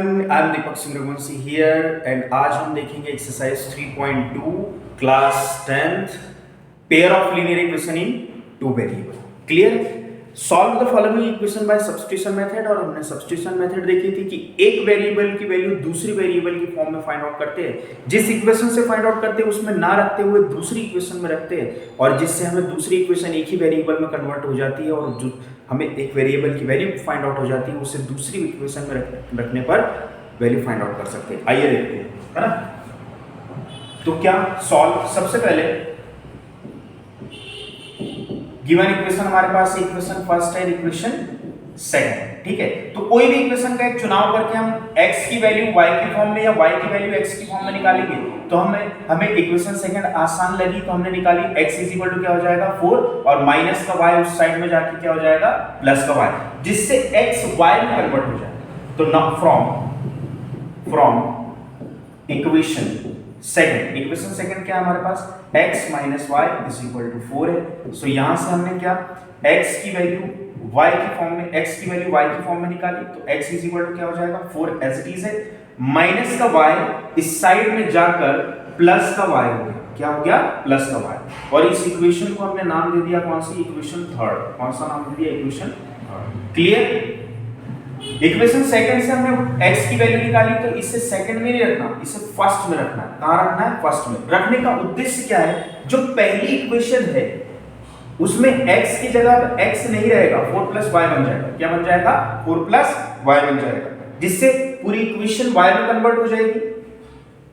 everyone, I am Deepak Singh Raghuvanshi here and आज हम देखेंगे exercise 3.2 class 10th pair of linear equation in two variable. Clear? Solve the following equation by substitution method. और हमने substitution method देखी थी कि एक variable की वैल्यू दूसरी वेरिएबल की फॉर्म में फाइंड आउट करते हैं, जिस इक्वेशन से फाइंड आउट करते हैं उसमें ना रखते हुए दूसरी इक्वेशन में रखते हैं, और जिससे हमें दूसरी इक्वेशन एक ही वेरिएबल में कन्वर्ट हो जाती है, और जो हमें एक वेरिएबल की वैल्यू फाइंड आउट हो जाती है उसे दूसरी इक्वेशन में रखने पर वैल्यू फाइंड आउट कर सकते हैं। आइए देखते हैं, है ना। तो क्या सॉल्व, सबसे पहले गिवन इक्वेशन हमारे पास इक्वेशन फर्स्ट है, इक्वेशन सेकंड, ठीक है। तो कोई भी इक्वेशन का एक चुनाव करके हम x की वैल्यू y की फॉर्म में या y की वैल्यू x की फॉर्म में निकालेंगे, तो हमें इक्वेशन सेकंड आसान लगी तो हमने निकाली x इक्वल टू क्या हो जाएगा 4 और माइनस का y उस साइड में जाके क्या हो जाएगा प्लस का y, जिससे x y में कन्वर्ट हो जाएगा। तो नाउ फ्रॉम इक्वेशन सेकंड क्या है हमारे पास x minus y is equal to 4 है। सो यहां से हमने क्या x की वैल्यू y की फॉर्म में y की फॉर्म में निकाली, तो x इज इक्वल टू क्या हो जाएगा 4 एज इट इज है, माइनस का y इस साइड में जाकर प्लस का y हो गया, क्या हो गया प्लस का y। और इस इक्वेशन को हमने नाम दे दिया कौन सी, इक्वेशन थर्ड। कौन सा नाम दे दिया, equation third. Clear? Equation second से हमने x की वैल्यू निकाली, तो इसे सेकंड में नहीं रखना, इसे फर्स्ट में रखना है। कहां रखना है, फर्स्ट में। रखने का उद्देश्य क्या है, जो पहली इक्वेशन है उसमें x की जगह x नहीं रहेगा, 4 प्लस y बन जाएगा। क्या बन जाएगा, 4 प्लस y बन जाएगा, जिससे पूरी इक्वेशन y में कन्वर्ट हो जाएगी।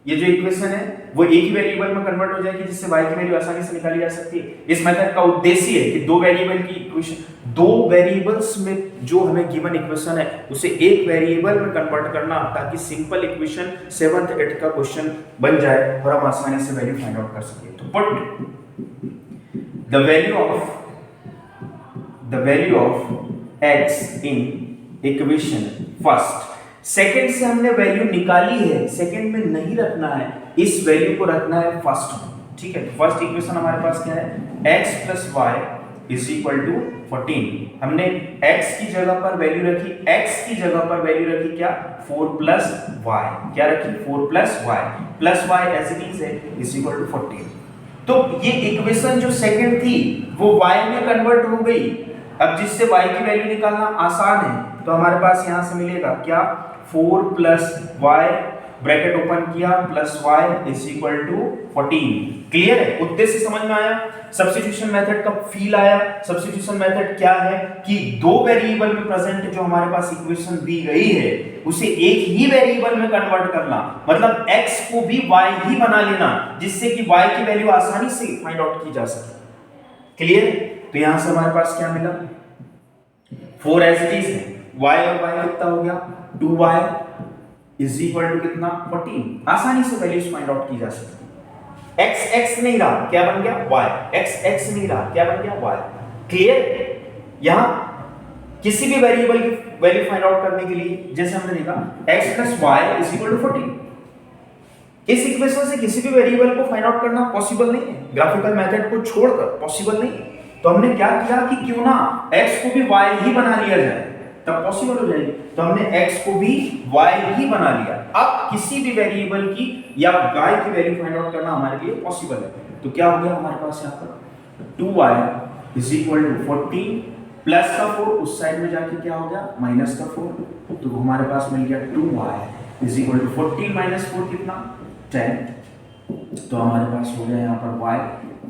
ये जो इक्वेशन है वो एक ही वेरिएबल में कन्वर्ट हो जाएगी, जिससे y की वैल्यू आसानी से निकाली जा सकती है। इस मेथड का उद्देश्य है कि दो वेरिएबल की इक्वेशन, दो वेरिएबल्स में जो हमें गिवन इक्वेशन है उसे एक वेरिएबल में कन्वर्ट करना, ताकि सिंपल इक्वेशन 7th 8th का क्वेश्चन बन जाए और हम आसानी से वैल्यू फाइंड आउट कर सके। तो put the value of x in equation first। Second से हमने वैल्यू निकाली है, सेकंड में नहीं रखना है, इस वैल्यू को रखना है फर्स्ट में, ठीक है। तो फर्स्ट इक्वेशन हमारे पास क्या है, x plus y is equal to 14। हमने x की जगह पर वैल्यू रखी, x की जगह पर वैल्यू रखी क्या 4 प्लस वाई, क्या रखी 4 plus y as it is है इज इक्वल टू 14। तो ये इक्वेशन जो सेकंड थी वो y में कन्वर्ट हो गई। अब जिससे y की वैल्यू निकालना आसान है, तो हमारे पास यहां से मिलेगा क्या 4 प्लस वाई ब्रैकेट ओपन किया plus y is equal to 14। Clear है? उद्देश्य समझ में आया? सब्स्टिट्यूशन मेथड का फील आया? सब्स्टिट्यूशन मेथड क्या है कि दो वेरिएबल में प्रेजेंट जो हमारे पास इक्वेशन दी गई है उसे एक ही वेरिएबल में कन्वर्ट करना, मतलब x को भी y ही बना लेना, जिससे कि y की वैल्यू आसानी से फाइंड आउट की जा सके। क्लियर? तो यहां से हमारे पास क्या मिला 4 एज इट इज है, y और y कितना हो गया 2y इज इक्वल टू कितना 14। आसानी से वैल्यूज फाइंड आउट की जा सकती है। x नहीं रहा, क्या बन गया y, x नहीं रहा, क्या बन गया y। क्लियर? यहां किसी भी वेरिएबल की वैल्यू फाइंड आउट करने के लिए जैसे हमने देखा x plus y is equal to 14, इस इक्वेशन से किसी भी वेरिएबल को फाइंड आउट करना पॉसिबल नहीं है, ग्राफिकल मेथड को छोड़कर पॉसिबल नहीं है। तो हमने क्या किया कि क्यों ना x को भी y ही बना लिया जाए, तब पॉसिबल हो जाएगी। तो हमने x को भी y ही बना लिया। अब किसी भी वेरिएबल की या y की वैल्यू फाइंड आउट करना हमारे लिए पॉसिबल है। तो क्या हो गया हमारे पास यहाँ पर 2y is equal to 14 plus का 4 उस साइड में जाके क्या हो गया माइनस का 4, तो हमारे पास मिल गया 2y is equal to 14 minus 4 कितना 10। तो हमारे पास हो गया यहाँ पर y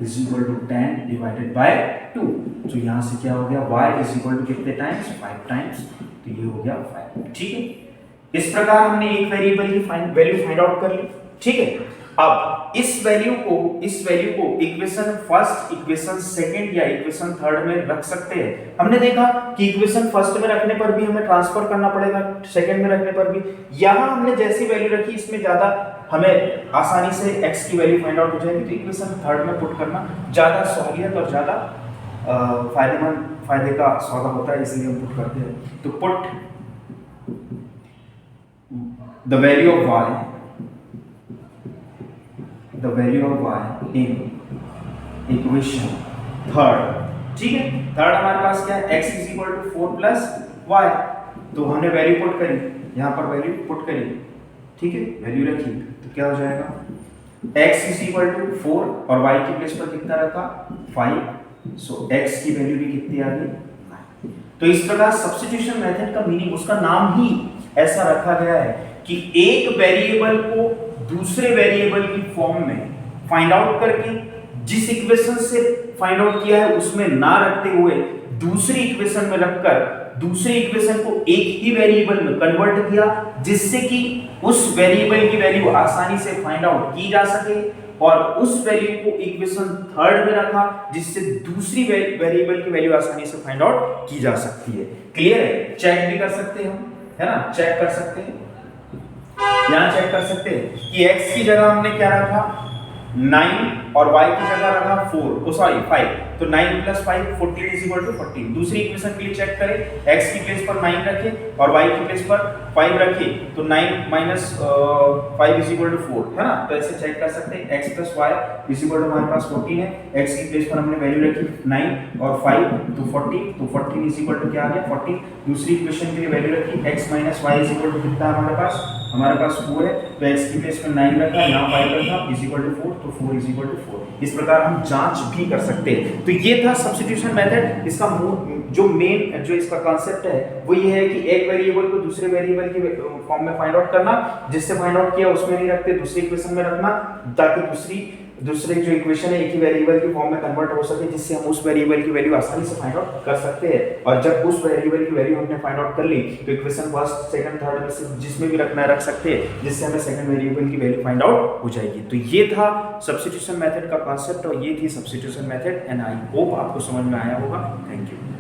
is equal to 10 divided by 2। तो यहाँ से क्या हो गया y इज इक्वल टू कितने टाइम्स 5 टाइम्स, तो ये हो गया 5। ठीक है, इस प्रकार हमने एक वेरिएबल की वैल्यू फाइंड आउट कर ली। ठीक है, अब इस वैल्यू को इक्वेशन फर्स्ट, इक्वेशन सेकंड या इक्वेशन थर्ड में रख सकते हैं। हमने देखा कि इक्वेशन फर्स्ट में रखने पर भी हमें ट्रांसफर करना पड़ेगा, सेकंड में रखने पर भी। यहां हमने जैसी वैल्यू रखी इसमें ज्यादा हमें आसानी से x की वैल्यू फाइंड आउट हो जाएगी, तो इक्वेशन थर्ड में पुट करना ज्यादा सहूलियत और ज्यादा फायदे का सौदा होता है, इसलिए हम पुट करते हैं। तो put the value of y in equation third. ठीक है, थर्ड हमारे पास क्या है x is equal to 4 plus y, तो हमने वैल्यू पुट करी, यहाँ पर वैल्यू पुट करी, ठीक है, वैल्यू रखी, तो क्या हो जाएगा x इज इक्वल टू 4 और y की प्लेस पर कितना रखा 5, सो x की वैल्यू भी कितनी आ गई 9। तो इस प्रकार सब्स्टिट्यूशन मेथड का मीनिंग, उसका नाम ही ऐसा रखा गया है कि एक वेरिएबल को दूसरे वेरिएबल की फॉर्म में फाइंड आउट करके जिस इक्वेशन से फाइंड आउट किया है उसमें ना रखते हुए दूसरी इक्वेशन में रखकर दूसरी इक्वेशन को एक ही वेरिएबल में कन्वर्ट किया, जिससे कि उस वेरिएबल की वैल्यू आसानी से फाइंड आउट की जा सके, और उस वैल्यू को इक्वेशन थर्ड में रखा जिससे दूसरी वेरिएबल की वैल्यू आसानी से फाइंड आउट की जा सकती है। क्लियर है? चेक भी कर सकते हैं हम, है ना, चेक कर सकते हैं, यहां चेक कर सकते हैं कि x की जगह हमने क्या रखा 9 और y की जगह रखा 4, सॉरी 5, तो 9 + 5 14 इज इक्वल टू 14। दूसरी इक्वेशन के लिए चेक करें, x की प्लेस पर 9 रखें और y की प्लेस पर 5 रखें, तो 9 - 5 इज इक्वल टू 4, है ना। तो ऐसे चेक कर सकते हैं x + y is equal to हमारे पास 14 है, x की प्लेस पर हमने वैल्यू रखी 9 और 5, तो 14, तो 14 इज इक्वल टू क्या आ गया 14। दूसरी इक्वेशन के लिए वैल्यू रखी x - y is equal to कितना हमारे पास 4 है, तो x की प्लेस में 9 रखा, यहाँ 5 रखा, इज इक्वल टू 4, तो 4 इज इक्वल टू 4। इस प्रकार हम जांच भी कर सकते हैं। तो ये था सब्स्टिट्यूशन मेथड। इसका जो मेन जो इसका कॉन्सेप्ट है वो ये है कि एक वेरिएबल को दूसरे वेरिएबल की फॉर्म में फाइंड आउट करना, जिससे फाइंड आउट किया उसमें नहीं रखते, दूसरी इक्वेशन में रखना, ताकि दूसरे जो इक्वेशन है एक ही वेरिएबल की फॉर्म में कन्वर्ट हो सके, जिससे हम उस वेरिएबल की वैल्यू आसानी से फाइंड आउट कर सकते हैं। और जब उस वेरिएबल की वैल्यू हमने फाइंड आउट कर ली तो इक्वेशन फर्स्ट सेकंड थर्ड में से जिसमें भी रखना है रख सकते हैं, जिससे हमें सेकंड वेरिएबल की वैल्यू फाइंड आउट हो जाएगी। तो ये था सब्स्टिट्यूशन मेथड का कॉन्सेप्ट और ये थी substitution method, and I hope आपको समझ में आया होगा। Thank you.